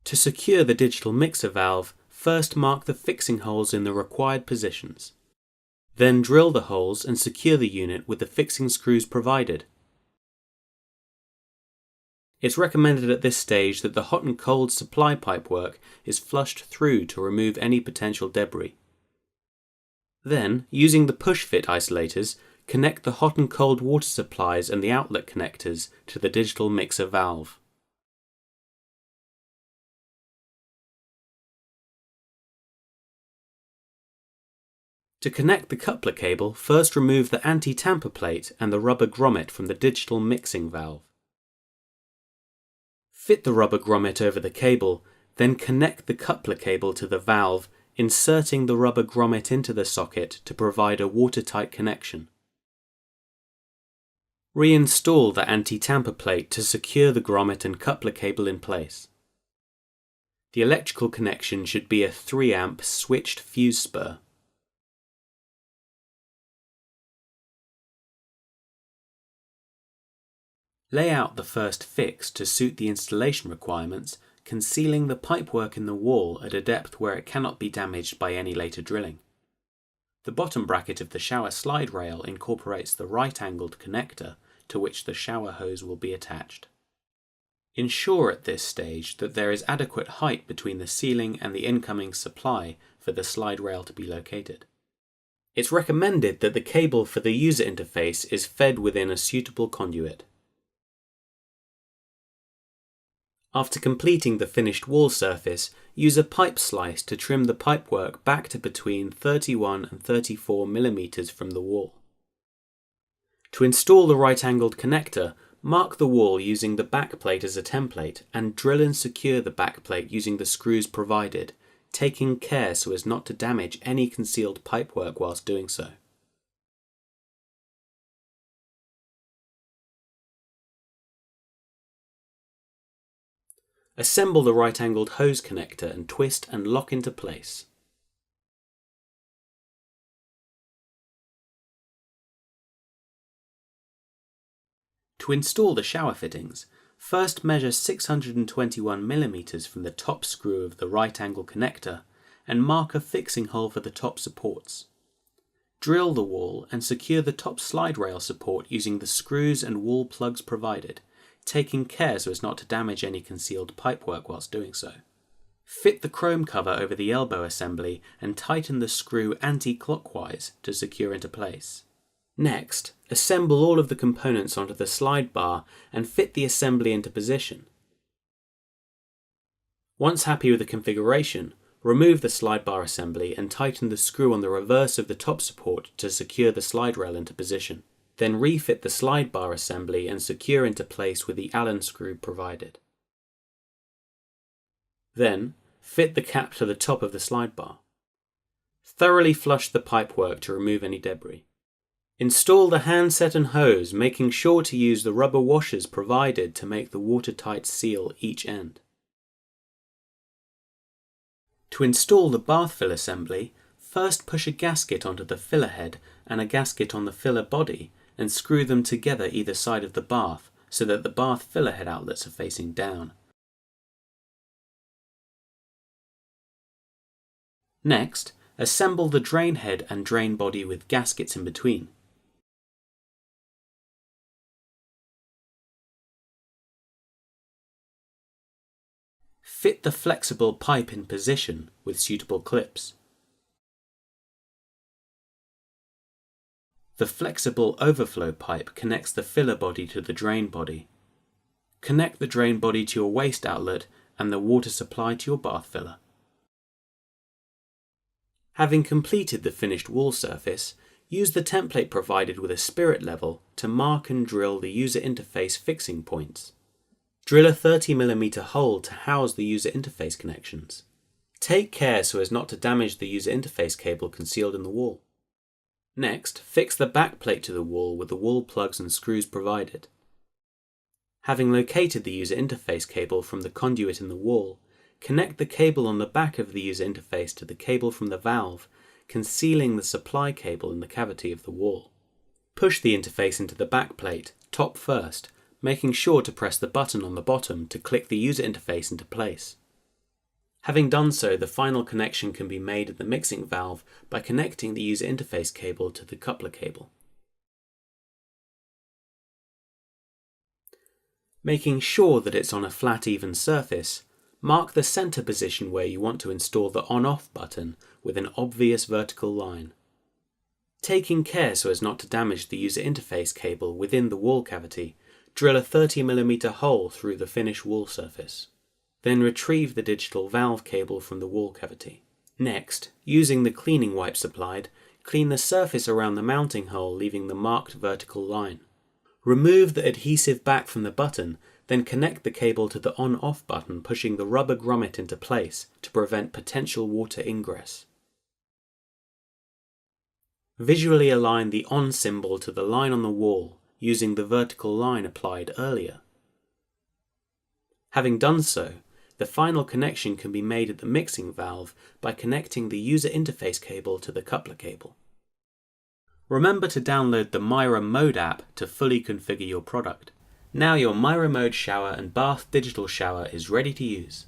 To secure the digital mixer valve, first mark the fixing holes in the required positions. Then drill the holes and secure the unit with the fixing screws provided. It's recommended at this stage that the hot and cold supply pipework is flushed through to remove any potential debris. Then, using the push-fit isolators, connect the hot and cold water supplies and the outlet connectors to the digital mixer valve. To connect the coupler cable, first remove the anti-tamper plate and the rubber grommet from the digital mixing valve. Fit the rubber grommet over the cable, then connect the coupler cable to the valve, inserting the rubber grommet into the socket to provide a watertight connection. Reinstall the anti-tamper plate to secure the grommet and coupler cable in place. The electrical connection should be a 3 amp switched fuse spur. Lay out the first fix to suit the installation requirements, concealing the pipework in the wall at a depth where it cannot be damaged by any later drilling. The bottom bracket of the shower slide rail incorporates the right-angled connector to which the shower hose will be attached. Ensure at this stage that there is adequate height between the ceiling and the incoming supply for the slide rail to be located. It's recommended that the cable for the user interface is fed within a suitable conduit. After completing the finished wall surface, use a pipe slice to trim the pipework back to between 31 and 34 mm from the wall. To install the right-angled connector, mark the wall using the backplate as a template and drill and secure the backplate using the screws provided, taking care so as not to damage any concealed pipework whilst doing so. Assemble the right-angled hose connector and twist and lock into place. To install the shower fittings, first measure 621 mm from the top screw of the right-angle connector and mark a fixing hole for the top supports. Drill the wall and secure the top slide rail support using the screws and wall plugs provided, taking care so as not to damage any concealed pipework whilst doing so. Fit the chrome cover over the elbow assembly and tighten the screw anti-clockwise to secure into place. Next, assemble all of the components onto the slide bar and fit the assembly into position. Once happy with the configuration, remove the slide bar assembly and tighten the screw on the reverse of the top support to secure the slide rail into position. Then refit the slide bar assembly and secure into place with the Allen screw provided. Then, fit the cap to the top of the slide bar. Thoroughly flush the pipework to remove any debris. Install the handset and hose, making sure to use the rubber washers provided to make the watertight seal each end. To install the bath fill assembly, first push a gasket onto the filler head and a gasket on the filler body and screw them together either side of the bath so that the bath filler head outlets are facing down. Next, assemble the drain head and drain body with gaskets in between. Fit the flexible pipe in position with suitable clips. The flexible overflow pipe connects the filler body to the drain body. Connect the drain body to your waste outlet and the water supply to your bath filler. Having completed the finished wall surface, use the template provided with a spirit level to mark and drill the user interface fixing points. Drill a 30 mm hole to house the user interface connections. Take care so as not to damage the user interface cable concealed in the wall. Next, fix the backplate to the wall with the wall plugs and screws provided. Having located the user interface cable from the conduit in the wall, connect the cable on the back of the user interface to the cable from the valve, concealing the supply cable in the cavity of the wall. Push the interface into the backplate, top first, making sure to press the button on the bottom to click the user interface into place. Having done so, the final connection can be made at the mixing valve by connecting the user interface cable to the coupler cable. Making sure that it's on a flat, even surface, mark the center position where you want to install the on-off button with an obvious vertical line. Taking care so as not to damage the user interface cable within the wall cavity, drill a 30mm hole through the finished wall surface. Then retrieve the digital valve cable from the wall cavity. Next, using the cleaning wipe supplied, clean the surface around the mounting hole, leaving the marked vertical line. Remove the adhesive back from the button, then connect the cable to the on-off button, pushing the rubber grommet into place to prevent potential water ingress. Visually align the on symbol to the line on the wall using the vertical line applied earlier. Having done so, the final connection can be made at the mixing valve by connecting the user interface cable to the coupler cable. Remember to download the Mira Mode app to fully configure your product. Now your Mira Mode shower and bath digital shower is ready to use.